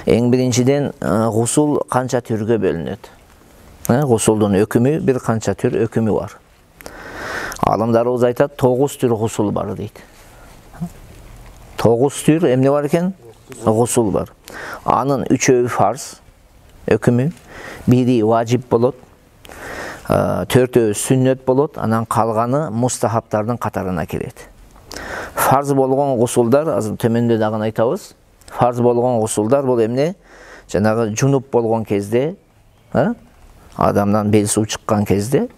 Эң биринчиден гусул канча түргө бөлүнөт. Гусулдун өкүмү бир канча түр өкүмү бар. Алымдарыбыз айтат 9 түр гусул бар дейт. 9 түр эмне бар экен? Гусул бар. Анын 3-өө фарз өкүмү, бири важип болот, 4-өө сүннөт болот, анан калганы мустахабтардын катарына кирет. Фарз болгон гусулдар, азыр төмөндө дагы айтабыз. Фарз болгон гусулдар бул эмне? Жанагы жунуп болгон кезде, адамдан бел суу чыккан кезде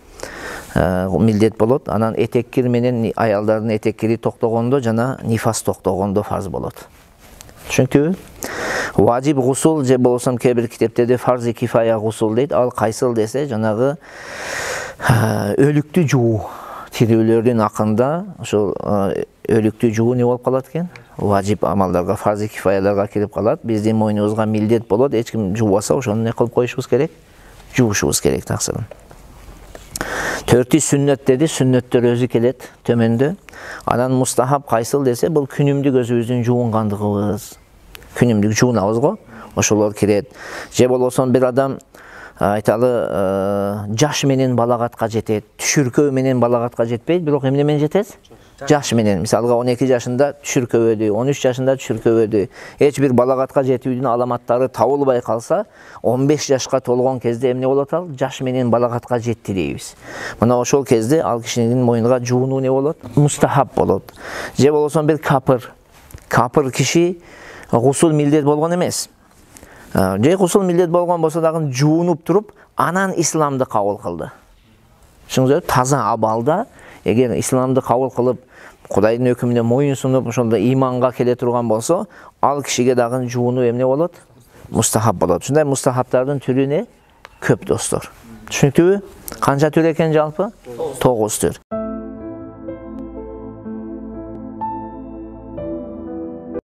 милдет болот. Анан этеккир менен аялдардын этеккири токтогондо жана нифас токтогондо фарз болот. Түшүнүктүбү? Важип гусул же болсом кээ бир китептерде фарзи кифая гусул дейт. Ал кайсыл десе, жанагы өлүктү жуу. Тирүүлөрдүн акында ошол өлүктү жуу не болуп калат экен? Важип амалдарга, фарзи кифаяларга кирип калат. Биздин мойнубузга милдет болот. Эч ким жуубаса, ошону не кылып коюшубуз керек? Жуушубуз керек таксырын. 4-үй сүннөт деди, сүннөттөр өзү келет төмөндө. Анан мустахаб кайсыл десе, бул күнүмдүк өзүбүздүн жуунгандыгыбыз. Күнүмдүк жуунабыз го, ошолор кирет. Же болбосо бир адам айталы жаш менен балагатка жетет, түшүркөө менен балагатка жетпейт, бирок эмне менен жетет? Жаш менен. Мисалга 12 жашында түшүркөбөдү, 13 жашында түшүркөбөдү. Эч бир балагатка жетүүнүн аламаттары табылбай калса, 15 жашка толгон кезде эмне болот ал? Жаш менен балагатка жетти дейбиз. Мына ошол кезде ал кишинин мойнуна жуунуу не болот? Мустахаб болот. Же болбосо бир капыр. Капыр киши гусул милдет болгон эмес. Же гусул милдет болгон болсо дагы жуунуп туруп, анан исламды кабыл кылды. Түшүндүңүзбү? Таза абалда, эгер исламды кабыл кылып, Кудайдын өкүмүнө моюн сунуп, ошондо иманга келе турган болсо, ал кишиге дагы жуунуу эмне болот? Мустахаб болот. Ушундай мустахабтардын түрү не? Көп достор. Түшүнүктүбү? Канча түр экен жалпы? 9 түр.